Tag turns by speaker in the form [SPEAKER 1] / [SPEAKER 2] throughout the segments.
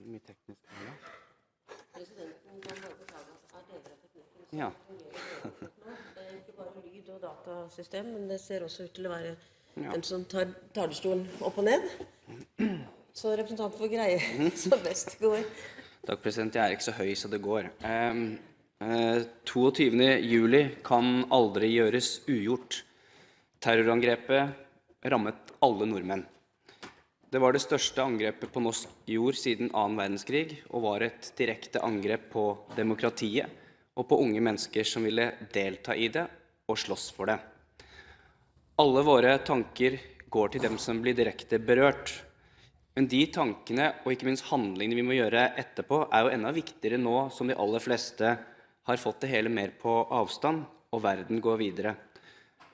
[SPEAKER 1] mye teknisk her da.
[SPEAKER 2] Presidenten kan bare beklage at deler av teknikken som
[SPEAKER 1] Ja.
[SPEAKER 2] fungerer godt nå. Det ikke bare lyd og datasystem, men det ser også ut til å være
[SPEAKER 1] Ja.
[SPEAKER 2] den som tar talerstolen opp og ned. Så representanten får greie så best det går.
[SPEAKER 1] Takk, president. Jeg ikke så høy, så det går. 22. juli kan aldri gjøres ugjort. Terrorangrepet rammet alle nordmenn. Det var det største angrepet på norsk jord siden 2. verdenskrig, og var et direkte angrep på demokratiet og på unge mennesker som ville delta i det og slåss for det. Alle våre tanker går til dem som blir direkte berørt. Men de tankene, og ikke minst handlingene vi må gjøre etterpå, jo enda viktigere nå som de aller fleste har fått det hele mer på avstand, og verden går videre.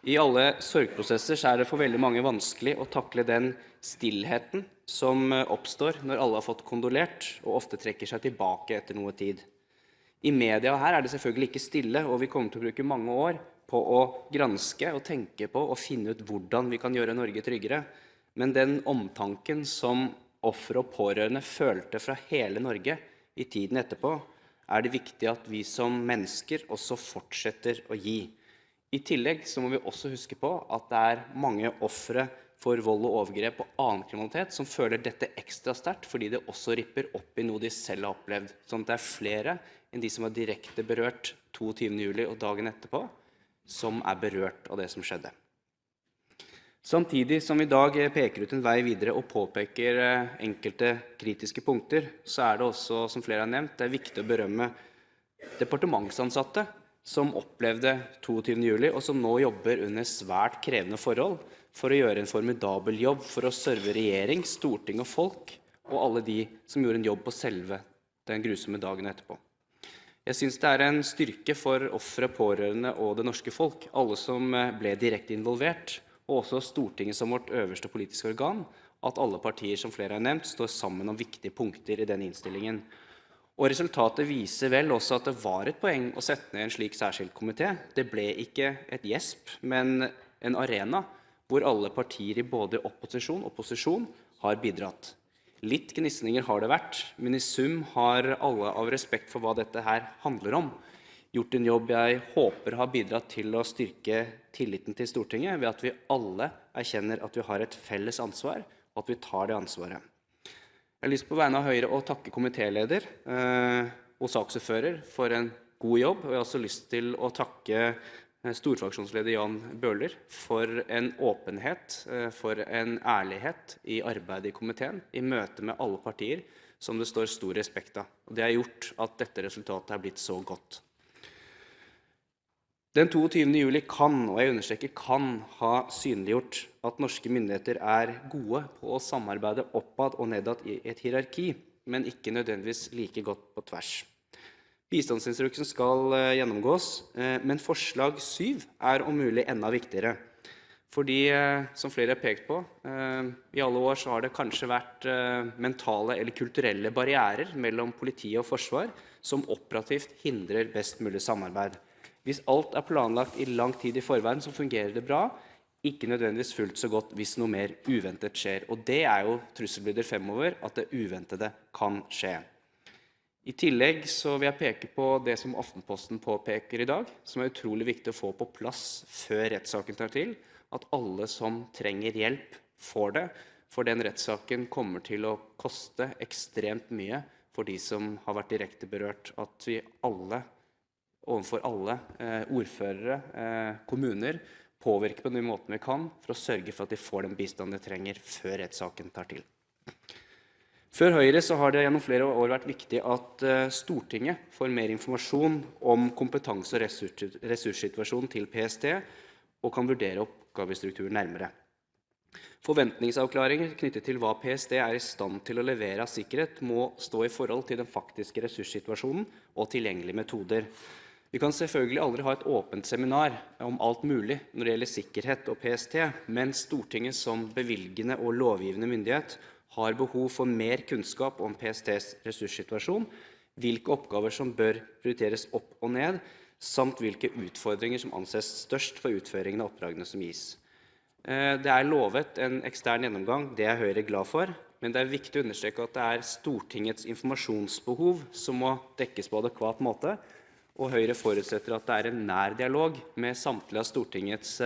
[SPEAKER 1] I alle sorgprosesser så det for veldig mange vanskelig å takle den stillheten som oppstår når alle har fått kondolert, og ofte trekker seg tilbake etter noe tid. I media her det selvfølgelig ikke stille, og vi kommer til å bruke mange år på å granske og tenke på og finne ut hvordan vi kan gjøre Norge tryggere. Men den omtanken som offer og pårørende følte fra hele Norge i tiden etterpå, det viktig at vi som mennesker også fortsetter å gi. I tillegg så må vi også huske på at det mange offere for vold og overgrep og annen kriminalitet som føler dette ekstra sterkt, fordi det også ripper opp i noe de selv har opplevd. Sånn at det flere enn de som var direkte berørt 22. juli og dagen etterpå, som berørt av det som skjedde. Samtidig som vi I dag peker ut en vei videre og påpeker enkelte kritiske punkter, så det også, som flere har nevnt, det viktig å berømme departementsansatte som opplevde 22. juli, og som nå jobber under svært krevende forhold for å gjøre en formidabel jobb for å serve regjering, storting og folk, og alle de som gjorde en jobb på selve den grusomme dagen etterpå. Jeg synes det en styrke for offere, pårørende og det norske folk, alle som ble direkte involvert, og også Stortinget som vårt øverste politiske organ, at alle partier, som flere har nevnt, står sammen om viktige punkter I denne innstillingen. Og resultatet viser vel også at det var et poeng å sette ned en slik særskilt komité. Det ble ikke et gjesp, men en arena hvor alle partier I både opposisjon og posisjon har bidratt. Litt gnisninger har det vært, men I sum har alle av respekt for hva dette her handler om, gjort en jobb jeg håper har bidratt til å styrke tilliten til Stortinget ved at vi alle erkjenner at vi har et felles ansvar, og at vi tar det ansvaret. Jeg har lyst på vegne av Høyre å takke komitéleder og saksordfører for en god jobb, og jeg har også lyst til å takke storfraksjonsleder Jan Bøhler for en åpenhet, for en ærlighet I arbeidet I komiteen, I møte med alle partier, som det står stor respekt av. Og det har gjort at dette resultatet har blitt så godt. Den 22. juli kan, og jeg understreker kan, ha synliggjort at norske myndigheter gode på å samarbeide oppad og nedad I et hierarki, men ikke nødvendigvis like godt på tvers. Bistandsinstruksen skal gjennomgås, men forslag 7 om mulig enda viktigere. Fordi, som flere har pekt på, I alle år så har det kanskje vært mentale eller kulturelle barrierer mellom politi og forsvar som operativt hindrer best mulig samarbeid. Hvis alt planlagt I lang tid I forveien, så fungerer det bra, ikke nødvendigvis fullt så godt hvis noe mer uventet skjer. Og det jo trusselbilder fremover, at det uventede kan skje. I tillegg så vil jeg peke på det som Aftenposten påpeker I dag, som utrolig viktig å få på plass før rettssaken tar til, at alle som trenger hjelp får det, for den rettssaken kommer til å koste ekstremt mye for de som har vært direkte berørt, at vi alle, overfor alle ordførere, kommuner, påvirker på den måten vi kan for å sørge for at de får den bistanden de trenger før rettssaken tar til. Før Høyre så har det gjennom flere år vært viktig at Stortinget får mer informasjon om kompetanse- og ressurssituasjonen til PST og kan vurdere oppgavestrukturen nærmere. Forventningsavklaringer knyttet til hva PST I stand til å levere av sikkerhet må stå I forhold til den faktiske ressurssituasjonen og tilgjengelige metoder. Vi kan selvfølgelig aldri ha et åpent seminar om alt mulig når det gjelder sikkerhet og PST, men Stortinget som bevilgende og lovgivende myndighet har behov for mer kunnskap om PSTs ressurssituasjon, hvilke oppgaver som bør prioriteres opp og ned, samt hvilke utfordringer som anses størst for utføringen av oppdragene som gis. Det lovet en ekstern gjennomgang, det Høyre glad for, men det er viktig å understreke at det er Stortingets informasjonsbehov som må dekkes på adekvat måte, og Høyre forutsetter at det er en nær dialog med samtlige av Stortingets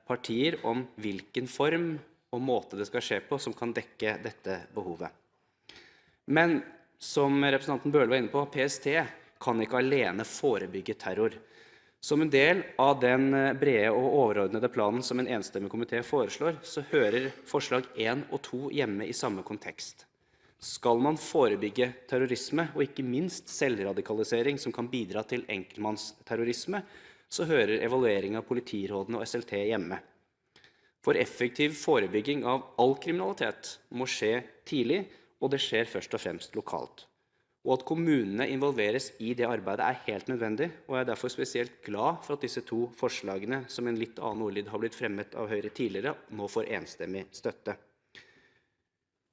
[SPEAKER 1] partier om hvilken form og måte det skal skje på som kan dekke dette behovet. Men som representanten Bøhler var inne på, PST kan ikke alene forebygge terror. Som en del av den brede og overordnede planen som en enstemmig komité foreslår, så hører forslag 1 og 2 hjemme i samme kontekst. Skal man forebygge terrorisme, og ikke minst selvradikalisering som kan bidra til enkeltmannsterrorisme, så hører evaluering av politirådene og SLT hjemme. For effektiv forebygging av all kriminalitet må skje tidlig, og det skjer først og fremst lokalt. Og at kommunene involveres i det arbeidet er helt nødvendig, og jeg er derfor spesielt glad for at disse 2 forslagene, som en litt annen ordlyd har blitt fremmet av Høyre tidligere, nå får enstemmig støtte.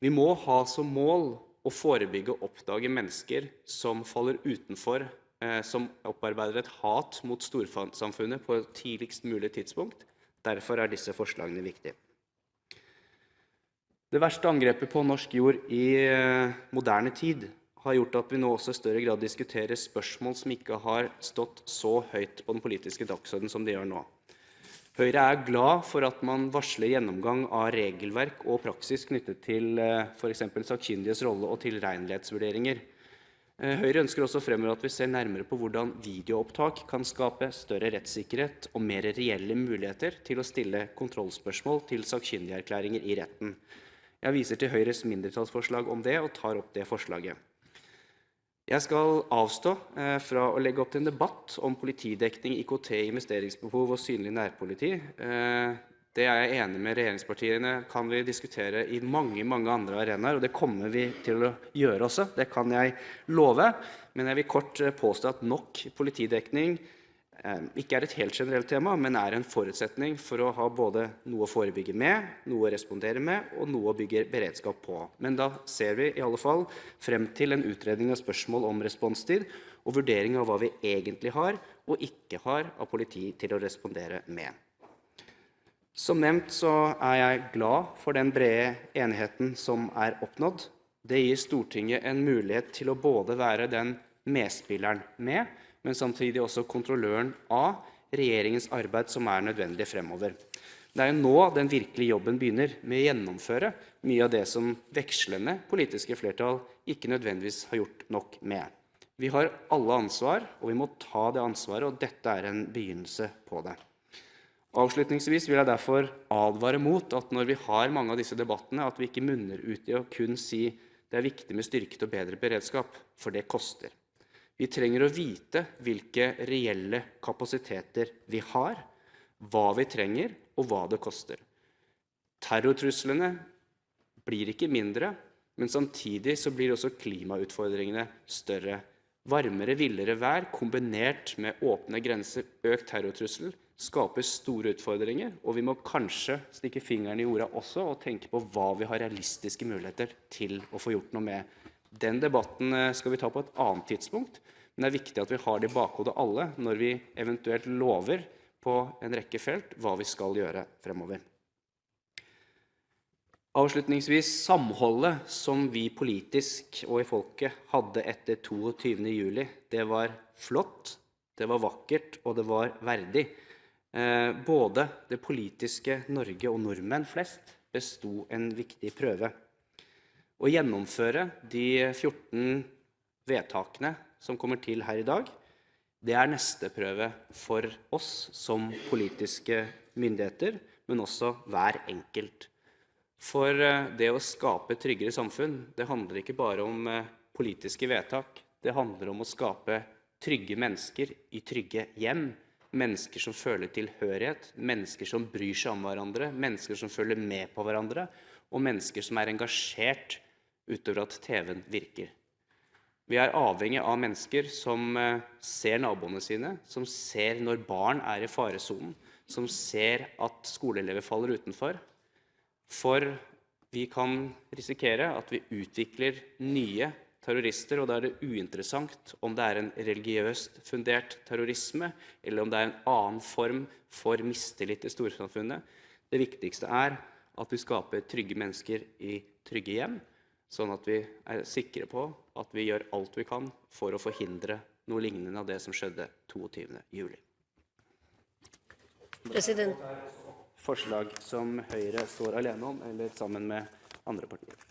[SPEAKER 1] Vi må ha som mål å forebygge og oppdage mennesker som faller utenfor, som opparbeider et hat mot storsamfunnet på et tidligst mulig tidspunkt. Derfor er disse forslagene viktige. Det verste angrepet på norsk jord i moderne tid har gjort at vi nå også i større grad diskuterer spørsmål som ikke har stått så høyt på den politiske dagsordenen som de gjør nå. Høyre er glad for at man varsler gjennomgang av regelverk og praksis knyttet til for eksempel sakkyndiges rolle og tilregnelighetsvurderinger. Høyre ønsker også fremover at vi ser nærmere på hvordan videoopptak kan skape større rettssikkerhet og mer reelle muligheter til å stille kontrollspørsmål til sakkyndigerklæringer i retten. Jeg viser til Høyres mindretallsforslag om det og tar opp det forslaget. Jeg skal avstå fra å legge opp til en debatt om politidekning, IKT, investeringsbehov og synlig nærpoliti. Det er jeg enig med regjeringspartiene, kan vi diskutere i mange andre arenaer, og det kommer vi til å gjøre også, det kan jeg love. Men jeg vil kort påstå at nok politidekning ikke er et helt generelt tema, men er en forutsetning for å ha både noe å forebygge med, noe å respondere med, og noe å bygge beredskap på. Men da ser vi i alle fall frem til en utredning av spørsmål om responstid, og vurdering av hva vi egentlig har og ikke har av politi til å respondere med. Som nevnt så er jeg glad for den brede enigheten som er oppnådd. Det gir Stortinget en mulighet til å både være den medspilleren med, men samtidig også kontrolløren av regjeringens arbeid som er nødvendig fremover. Det er jo nå den virkelige jobben begynner med å gjennomføre mye av det som vekslende politiske flertall ikke nødvendigvis har gjort nok med. Vi har alle ansvar, og vi må ta det ansvaret, og dette er en begynnelse på det. Avslutningsvis vil jeg derfor advare mot at når vi har mange av disse debattene, at vi ikke munner ut i å kun si det er viktig med styrket og bedre beredskap, for det koster. Vi trenger å vite hvilke reelle kapasiteter vi har, hva vi trenger og hva det koster. Terrortruslene blir ikke mindre, men samtidig så blir også klimautfordringene større. Varmere, villere vær kombinert med åpne grenser, økt terrortrussel, skaper store utfordringer, og vi må kanskje stikke fingeren i jorda også og tenke på hva vi har realistiske muligheter til å få gjort noe med. Den debatten skal vi ta på et annet tidspunkt, men det er viktig at vi har det i bakhodet alle når vi eventuelt lover på en rekke felt hva vi skal gjøre fremover. Avslutningsvis, samholdet som vi politisk og i folket hadde etter 22. juli, det var flott, det var vakkert og det var verdig. Både det politiske Norge og nordmenn flest bestod en viktig prøve. Å gjennomføre de 14 vedtakene som kommer til her i dag, det er neste prøve for oss som politiske myndigheter, men også hver enkelt. For det å skape et tryggere samfunn, det handler ikke bare om politiske vedtak, det handler om å skape trygge mennesker i trygge hjem, mennesker som føler tilhørighet, mennesker som bryr seg om hverandre, mennesker som følger med på hverandre, og mennesker som er engasjert utover at TV-en virker. Vi er avhengig av mennesker som ser naboene sine, som ser når barn er i faresonen, som ser at skoleelever faller utenfor. For vi kan risikere at vi utvikler nye terrorister, og da er det uinteressant om det er en religiøst fundert terrorisme, eller om det er en annen form for mistillit til storsamfunnet. Det viktigste er at vi skaper trygge mennesker i trygge hjem, sånn at vi sikre på at vi gjør alt vi kan for å forhindre noe lignende av det som skjedde 22. juli.
[SPEAKER 2] President.
[SPEAKER 1] Forslag som Høyre står alene om, eller sammen med andre partier.